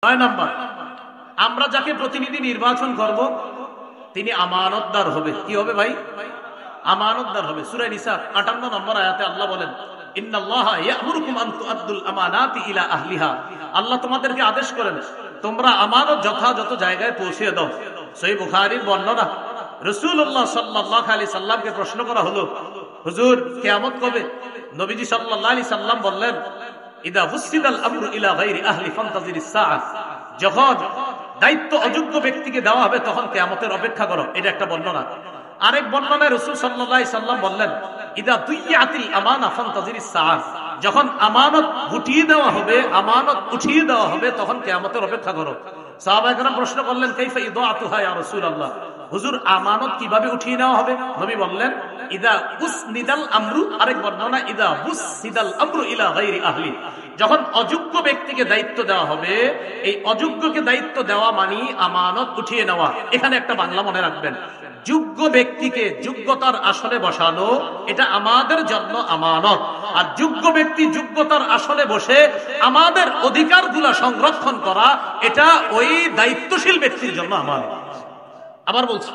নয় নাম্বার, আমরা যাকে প্রতিনিধি নির্বাচন করব তিনি আমানতদার হবে। কি হবে ভাই? আমানতদার হবে। সূরা নিসা 58 নম্বর আয়াতে আল্লাহ বলেন, ইন্নাল্লাহা ইয়া'মুরুকুম আন তু'আদ্দুল আমানাতি ইলা আহলিহা। আল্লাহ তোমাদেরকে আদেশ করেন তোমরা আমানত যথাযথ জায়গায় পৌঁছে দাও। সহিহ বুখারীর বর্ণনা, রাসূলুল্লাহ সাল্লাল্লাহু আলাইহি সাল্লামকে প্রশ্ন করা হলো, হুজুর কিয়ামত কবে? নবীজি সাল্লাল্লাহু আলাইহি সাল্লাম বললেন, ইদা ফুসিদাল আমরু ইলা গায়রি আহলি ফান্তাজিরিস সাআহ। যখন দায়িত্ব অযোগ্য ব্যক্তিকে দেওয়া হবে তখন কিয়ামতের অপেক্ষা করো। এটা একটা বর্ণনা। আরেক বর্ণনায় রাসূল সাল্লাল্লাহু আলাইহি সাল্লাম বললেন, ইদা দুইয়াতিল আমানা ফান্তাজিরিস সাআহ। যখন আমানত গুটিয়ে দেওয়া হবে, আমানত উঠিয়ে দেওয়া হবে তখন কিয়ামতের অপেক্ষা করো। সাহাবায়ে কেরাম প্রশ্ন করলেন, কাইফা ইদাআতুহা ইয়া রাসূলুল্লাহ, হুজুর আমানত কিভাবে উঠিয়ে নেওয়া হবে? নবী বললেন, ইদা উসনিদাল আমরু, আরেক বর্ণনা ইদা বুসিদাল আমরু ইলা গায়রি আহলি। যখন অযোগ্য ব্যক্তিকে দায়িত্ব দেওয়া হবে, এই অযোগ্যকে দায়িত্ব দেওয়া মানে আমানত উঠিয়ে নেওয়া। এখানে একটা বাংলা মনে রাখবেন, যোগ্য ব্যক্তিকে যোগ্যতার আসনে বসানো এটা আমাদের জন্য আমানত, আর যোগ্য ব্যক্তি যোগ্যতার আসনে বসে আমাদের অধিকারগুলো সংরক্ষণ করা এটা ওই দায়িত্বশীল ব্যক্তির জন্য আমানত। আবার বলছি,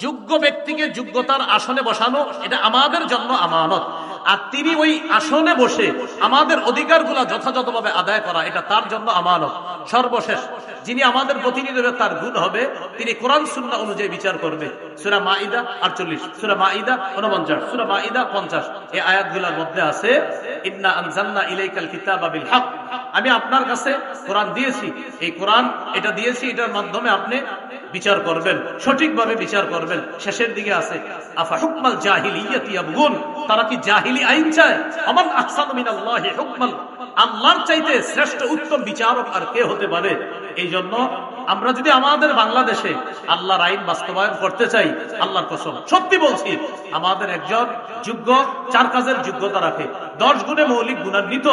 যোগ্য ব্যক্তিকে যোগ্যতার আসনে বসানো এটা আমাদের জন্য আমানত, আর তিনি ওই আসনে বসে আমাদের অধিকারগুলো যথাযথভাবে আদায় করা এটা তার জন্য আমানত। সর্বশেষ যিনি আমাদের প্রতিনিধি হবে তার গুণ হবে তিনি কোরআন সুন্নাহ অনুযায়ী বিচার করবে। সূরা মাইদা 48, সূরা মাইদা 49, সূরা মাইদা 50 এই আয়াতগুলোর মধ্যে আছে, ইন্না আনজালনা ইলাইকাল কিতাবা বিল হক। আমি আপনার কাছে কোরআন দিয়েছি, এই কোরআন এটা দিয়েছি, এটার মাধ্যমে আপনি বিচার করবেন, সঠিকভাবে বিচার করবেন। শেষের দিকে আছে, আফা হুকমাল জাহিলিয়াতি ইয়াবগুন, তারা কি জাহিলি আইন চায়? আমান আহসানু মিনাল্লাহি হুকমান, আল্লাহর চাইতে শ্রেষ্ঠ উত্তম বিচারক আর কে হতে পারে? এই জন্য আমরা যদি আমাদের বাংলাদেশে আল্লাহর আইন বাস্তবায়ন করতে চাই, আল্লাহর কসম সত্যি বলছি, আমাদের একজন যোগ্য, চার কাজের যোগ্যতা রাখে, 10 গুণে মৌলিক গুণান্বিত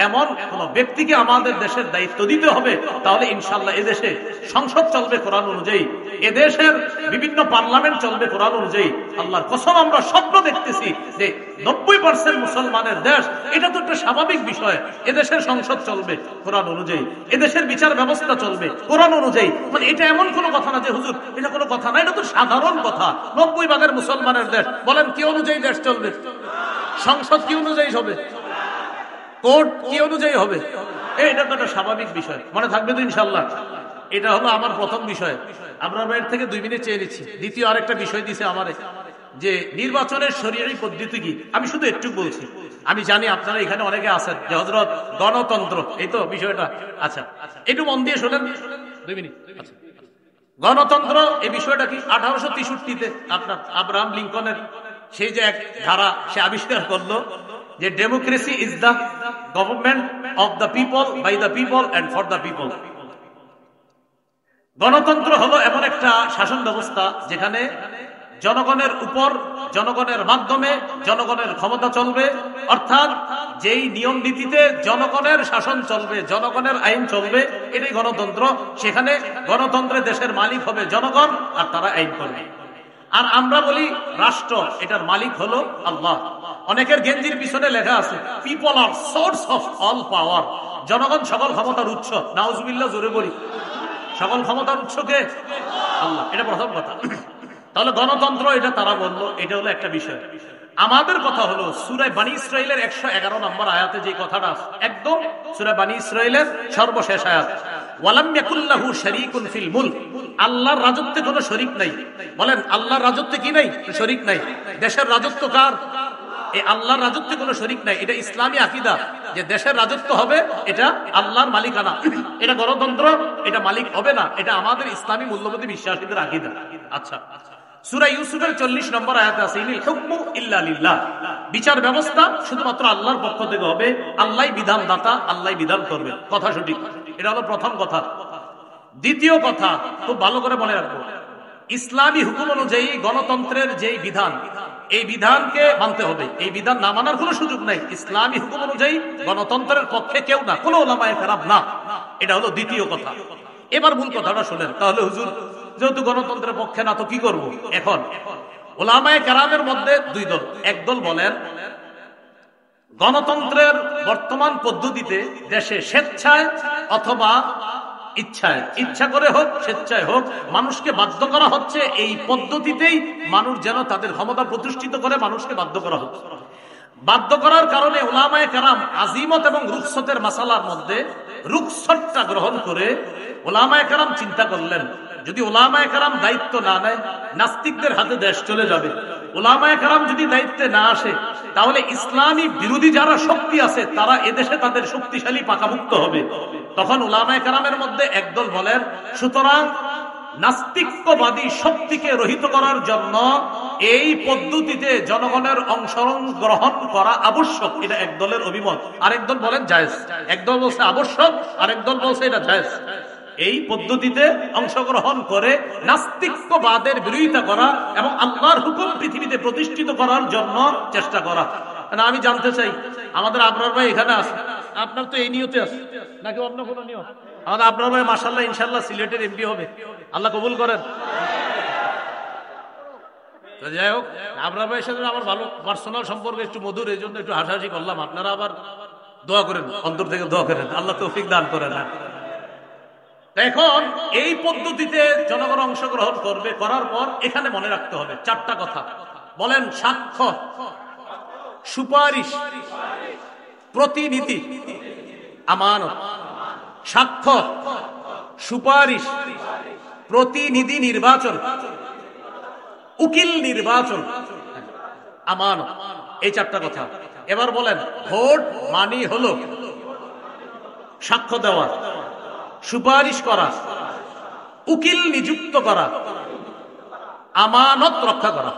এমন কোন ব্যক্তিকে আমাদের দেশের দায়িত্ব দিতে হবে। তাহলে ইনশাআল্লাহ এদেশে সংসদ চলবে কোরআন অনুযায়ী, এদেশের বিভিন্ন পার্লামেন্ট চলবে কোরআন অনুযায়ী। আল্লাহর কসম আমরা স্বপ্ন দেখতেছি যে 90% মুসলমানের দেশ, এটা তো একটা স্বাভাবিক বিষয়। এদেশের সংসদ চলবে কোরআন অনুযায়ী, এদেশের বিচার ব্যবস্থা চলবে কোরআন অনুযায়ী। মানে এটা এমন কোনো কথা না যে হুজুর এটা কোনো কথা না, এটা তো সাধারণ কথা। 90% মুসলমানের দেশ, বলেন কি অনুযায়ী দেশ চলবে? সংসদ কি অনুযায়ী হবে? কোর্ট কি অনুযায়ী হবে? এটা তো একটা স্বাভাবিক বিষয়, মনে থাকবে তো ইনশাল্লাহ। এটা হলো আমার প্রথম বিষয়। আমরা এর থেকে 2 মিনিট চেয়ে নিচ্ছি। দ্বিতীয় আরেকটা বিষয় দিছে আমারে, যে নির্বাচনের শরীয়ী পদ্ধতি কি। আমি শুধু একটু বলছি, আমি জানি আপনারা এখানে অনেকে আছেন যে হযরত গণতন্ত্র, এই তো বিষয়টা। আচ্ছা একটু মন দিয়ে শোনেন 2 মিনিট। আচ্ছা, গণতন্ত্র এই বিষয়টা কি? 1863-তে আপনার আব্রাহাম লিঙ্কনের সেই যে এক ধারা সে আবিষ্কার করলো যে democracy is the government of the people, by the people and for the people. গণতন্ত্র হলো এমন একটা শাসন ব্যবস্থা যেখানে জনগণের উপর, জনগণের মাধ্যমে জনগণের ক্ষমতা চলবে, অর্থাৎ যেই নিয়ম নীতিতে জনগণের শাসন চলবে, জনগণের আইন চলবে, এটাই গণতন্ত্র। সেখানে গণতন্ত্রে দেশের মালিক হবে জনগণ আর তারা আইন করবে। আর আমরা বলি রাষ্ট্র, এটার মালিক হলো আল্লাহ। অনেকের গেঞ্জির পিছনে লেখা আছে people are source of all power, জনগণ সকল ক্ষমতার উৎস। নাউজুবিল্লাহ, জোরে বলি, সকল ক্ষমতার উৎস কে? আল্লাহ। এটা প্রথম কথা। তাহলে গণতন্ত্র এটা তারা বললো, এটা হলো একটা বিষয়। আমাদের কথা হলো সূরা বানী ইসরাঈলের 111 নম্বর আয়াতে যে কথাটা, একদম সূরা বানী ইসরাঈলের সর্বশেষ আয়াত, ওয়ালাম ইয়াকুল্লাহু শারীকুন ফিল মুলক, আল্লাহর রাজত্বে কোনো শরীক নাই। বলেন আল্লাহর রাজত্বে কি নাই? শরীক নাই। দেশের রাজত্ব কার? এই আল্লাহর রাজত্বে কোনো শরীক নাই। এটা ইসলামী আকীদা যে দেশের রাজত্ব হবে এটা আল্লাহর মালিকানা। এটা গণতন্ত্র, এটা মালিক হবে না। এটা আমাদের ইসলামী মূল্যবোধে বিশ্বাসীদের আকীদা। আচ্ছা, সূরা ইউসুফের 40 নম্বর আয়াতে আছে, ইনিল হুকমু ইল্লা লিল্লাহ, বিচার ব্যবস্থা শুধুমাত্র আল্লাহর পক্ষ থেকে হবে, আল্লাহই বিধানদাতা, আল্লাহই বিধান করবে। কথা সঠিক। এটা হলো প্রথম কথা। দ্বিতীয় কথা খুব ভালো করে মনে রাখবো, ইসলামী হুকুম অনুযায়ী গণতন্ত্রের যেই বিধান, এই বিধানকে মানতে হবে। এই বিধান না মানার কোনো সুযোগ নাই। ইসলামী হুকুম অনুযায়ী গণতন্ত্রের পক্ষে কেউ না, কোনো ওলামায়ে কেরাম না। এটা হলো দ্বিতীয় কথা। এবার মূল কথাটা শুনেন। তাহলে হুজুর যেহেতু গণতন্ত্রের পক্ষে না তো কি করব? এখন ওলামায়ে কেরামের মধ্যে 2 দল। এক দল বলেন গণতন্ত্রের বর্তমান পদ্ধতিতে দেশে স্বেচ্ছায় অথবা ইচ্ছা করে হোক স্বেচ্ছায় হোক মানুষকে বাধ্য করা হচ্ছে। এই পদ্ধতিতেই মানুষ যেন তাদের ক্ষমতা প্রতিষ্ঠিত করে মানুষকে বাধ্য করা হচ্ছে। বাধ্য করার কারণে উলামায়ে কেরাম আজিমত এবং রুখসতের মাসালার মধ্যে রুখসতটা গ্রহণ করে উলামায়ে কেরাম চিন্তা করলেন, যদি উলামায়ে কেরাম দায়িত্ব না নেয় নাস্তিকদের হাতে দেশ চলে যাবে। উলামায়ে কেরাম যদি দায়িত্বে না আসে তাহলে ইসলামী বিরোধী যারা শক্তি আছে তারা এদেশে তাদের শক্তিশালী পাকাভুক্ত হবে। তখন উলামায়ে কেরামের মধ্যে একদল বলেন, সুতরাং নাস্তিকবাদী শক্তিকে রহিত করার জন্য এই পদ্ধতিতে জনগণের অংশগ্রহণ করা আবশ্যক। এটা একদলের অভিমত। আরেকদল বলেন জায়েজ। একদল বলছে আবশ্যক, আরেকদল বলছে এটা জায়েজ। এই পদ্ধতিতে অংশগ্রহণ করে নাস্তিকবাদের বিরোধিতা করা এবং আল্লাহর হুকুম পৃথিবীতে প্রতিষ্ঠিত করার জন্য চেষ্টা করা। আমি জানতে চাই, আমাদের আবরার ভাই এখানে আছে, আপনার তো এই নিয়তে আছে নাকি অন্য কোনো নিয়ত? আমাদের আবরার ভাই মাশাআল্লাহ ইনশাআল্লাহ সিলেটের এমপি হবে, আল্লাহ কবুল করেন। যাই হোক, আবরার ভাইয়ের সাথে আমার ভালো পার্সোনাল সম্পর্ক একটু মধুর, এই জন্য একটু হাসাহাসি করলাম। আপনারা আবার দোয়া করেন, অন্তর থেকে দোয়া করেন, আল্লাহ তৌফিক দান করেন। এখন এই পদ্ধতিতে জনগণ অংশগ্রহণ করবে, করার পর এখানে মনে রাখতে হবে চারটা কথা। বলেন, সাক্ষ্য, সুপারিশ, প্রতিনিধি, আমানত। সাক্ষ্য, সুপারিশ, প্রতিনিধি নির্বাচন, উকিল নির্বাচন, আমানত। এই চারটা কথা। এবার বলেন, ভোট মানি হলো সাক্ষ্য দেওয়া, সুপারিশ করা, উকিল নিযুক্ত করা, আমানত রক্ষা করা।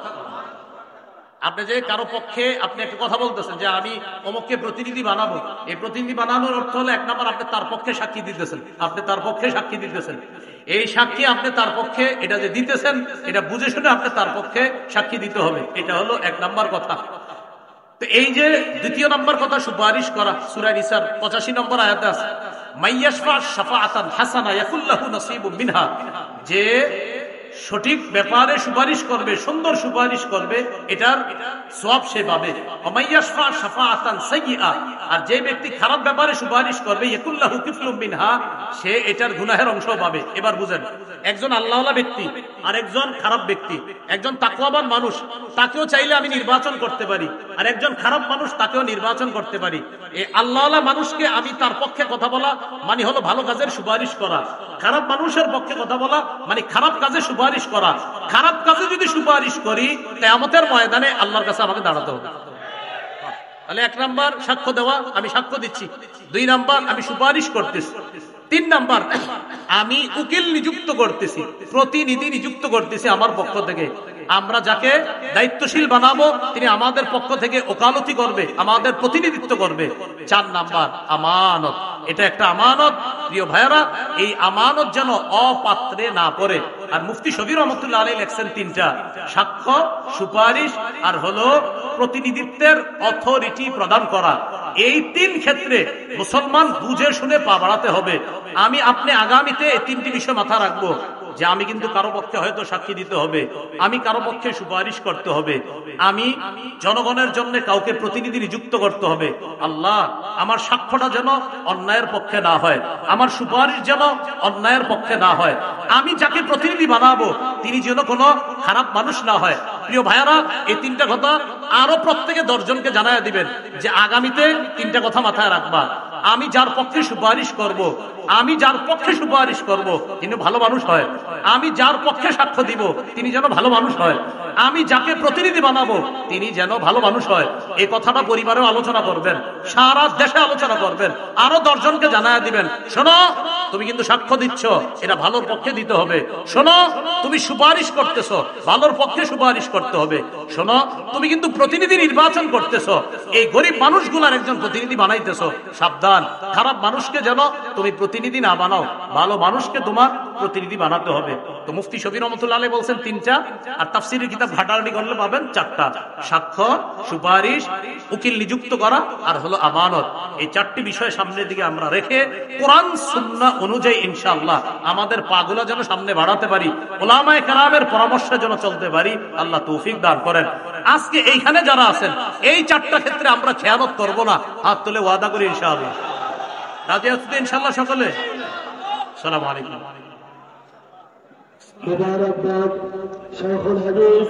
আপনি যে কারো পক্ষে আপনি একটা কথা বলতেছেন যে আমি অমুককে প্রতিনিধি বানাবো, এই প্রতিনিধি বানানোর অর্থ হলো এক নম্বর আপনি তার পক্ষে সাক্ষী দিতেছেন। আপনি তার পক্ষে সাক্ষী দিতেছেন, এই সাক্ষী আপনি তার পক্ষে এটা যে দিতেছেন এটা বুঝে শুনে আপনি তার পক্ষে সাক্ষী দিতে হবে। এটা হলো এক নম্বর কথা। তো এই যে দ্বিতীয় নম্বর কথা, সুপারিশ করা, সূরা নিসার 85 নম্বর আয়াতে আছে, মাইয়াশফা শাফাআতান হাসানা ইয়াকুল লাহু নাসিবুম মিনহা। যে সঠিক ব্যাপারে সুপারিশ করবে, সুন্দর সুপারিশ করবে, এটার সওয়াব সে পাবে। মাইয়াশফা শাফাআতান সাইয়্যিআ, আর যে ব্যক্তি খারাপ ব্যাপারে সুপারিশ করবে, ইয়াকুল লাহু কিফলুম মিনহা, সে এটার গুনাহের অংশ পাবে। এবার বুঝেন, একজন আল্লাহওয়ালা ব্যক্তি আর একজন খারাপ ব্যক্তি, একজন তাকওয়াবান মানুষ তাকেও চাইলে আমি নির্বাচন করতে পারি, আর একজন খারাপ মানুষ তাকেও নির্বাচন করতে পারি। এই আল্লাহওয়ালা মানুষকে আমি তার পক্ষে কথা বলা মানে হলো ভালো কাজের সুপারিশ করা, খারাপ মানুষের পক্ষে কথা বলা মানে খারাপ কাজে সুপারিশ করা। খারাপ কাজে যদি সুপারিশ করি কিয়ামতের ময়দানে আল্লাহর কাছে আমাকে দাঁড়াতে হবে। তাহলে এক নাম্বার সাক্ষ্য দেওয়া, আমি সাক্ষ্য দিচ্ছি। দুই নাম্বার আমি সুপারিশ করতেছি। তিন নাম্বার আমি উকিল নিযুক্ত করতেছি, প্রতিনিধি নিযুক্ত করতেছি আমার পক্ষ থেকে। আমরা যাকে দায়িত্বশীল বানাবো তিনি আমাদের পক্ষ থেকে ওকালতি করবে, আমাদের প্রতিনিধিত্ব করবে। চার নাম্বার আমানত। এটা একটা আমানত প্রিয় ভাইয়েরা, এই আমানত যেন অপাত্রে না পড়ে। আর মুফতি শফি রহমতুল্লাহ আলাইহি লেখছেন তিনটা, সাক্ষ্য, সুপারিশ আর হলো প্রতিনিধিত্বের অথরিটি প্রদান করা। এই তিন ক্ষেত্রে মুসলমান বুঝে শুনে পা বাড়াতে হবে। আমি আপনি আগামীতে এই তিনটি বিষয় মাথা রাখবো যে আমি কিন্তু কারো পক্ষে হয়তো সাক্ষী দিতে হবে, আমি কারো পক্ষে সুপারিশ করতে হবে, আমি জনগণের জন্য কাউকে প্রতিনিধি নিযুক্ত করতে হবে। আল্লাহ আমার সাক্ষ্যটা যেন অন্যায়ের পক্ষে না হয়, আমার সুপারিশ যেন অন্যায়ের পক্ষে না হয়, আমি যাকে প্রতিনিধি বানাবো তিনি যেন কোনো খারাপ মানুষ না হয়। প্রিয় ভাইয়ারা, এই তিনটা কথা আরো প্রত্যেকে 10 জনকে জানায় দিবেন যে আগামীতে তিনটা কথা মাথায় রাখবা। আমি যার পক্ষে সুপারিশ করব, আমি যার পক্ষে সুপারিশ করব তিনি ভালো মানুষ হয়, আমি যার পক্ষে সাক্ষ্য দিব তিনি যেন ভালো মানুষ হয়, আমি যাকে প্রতিনিধি বানাবো তিনি যেন ভালো মানুষ হয়। এই কথাটা পরিবারেও আলোচনা করবেন, সারা দেশে আলোচনা করবেন, আরো 10 জনকে জানায় দিবেন, শোনো তুমি কিন্তু সাক্ষ্য দিচ্ছ, এটা ভালোর পক্ষে দিতে হবে। শোনো তুমি সুপারিশ করতেছো, ভালোর পক্ষে সুপারিশ করতে হবে। শোনো তুমি কিন্তু প্রতিনিধি নির্বাচন করতেছো, এই গরিব মানুষগুলার একজন প্রতিনিধি বানাইতেছো, সাবধান খারাপ মানুষকে যেন তুমি প্রতিনিধি না বানাও, ভালো মানুষকে তোমার প্রতিনিধি বানাতে হবে। তো মুফতি শফি রহমতুল্লাহ আলাইহি বলছেন তিনটা, আর তাফসীরের কিতাব ঘাটাঘাটি করলে পাবেন চারটা, সাক্ষ্য, সুপারিশ, উকিল নিযুক্ত করা আর হলো আমানত। এই চারটি বিষয় সামনের দিকে আমরা রেখে কোরআন সুন্নাহ অনুযায়ী ইনশাআল্লাহ আমাদের পাগুলা যেন সামনে বাড়াতে পারি, উলামায়ে কেরামের পরামর্শে যেন চলতে পারি, আল্লাহ তৌফিক দান করেন। আজকে এইখানে যারা আছেন এই চারটা ক্ষেত্রে আমরা খেয়ানত করব না, হাত তুলে ওয়াদা করি ইনশাআল্লাহ। রাজি আছেন ইনশাআল্লাহ সকলে? আসসালামু আলাইকুম। মুবারকবাদ শাইখুল হাদিস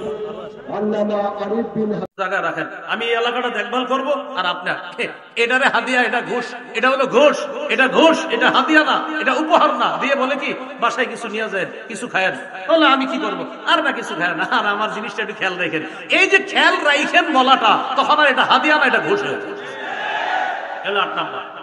আল্লামা আরিফ বিন জায়গা রাখেন, আমি এই এলাকাটা দেখভাল করব, আর আপনার এটারে হাদিয়া, এটা ঘুষ, এটা হলো ঘুষ, এটা ঘুষ, এটা হাদিয়া না, এটা উপহার না, দিয়ে বলে কি বাসায় কিছু নিয়ে যায়, কিছু খায়েন, তাহলে আমি কি করব? আর না কিছু খায় না, আর আমার জিনিসটা একটু খেয়াল রাখেন। এই যে খেয়াল রাখেন বলাটা, তখন আর এটা হাদিয়া না, এটা ঘুষ হয়ে যায়। 8 নাম্বার।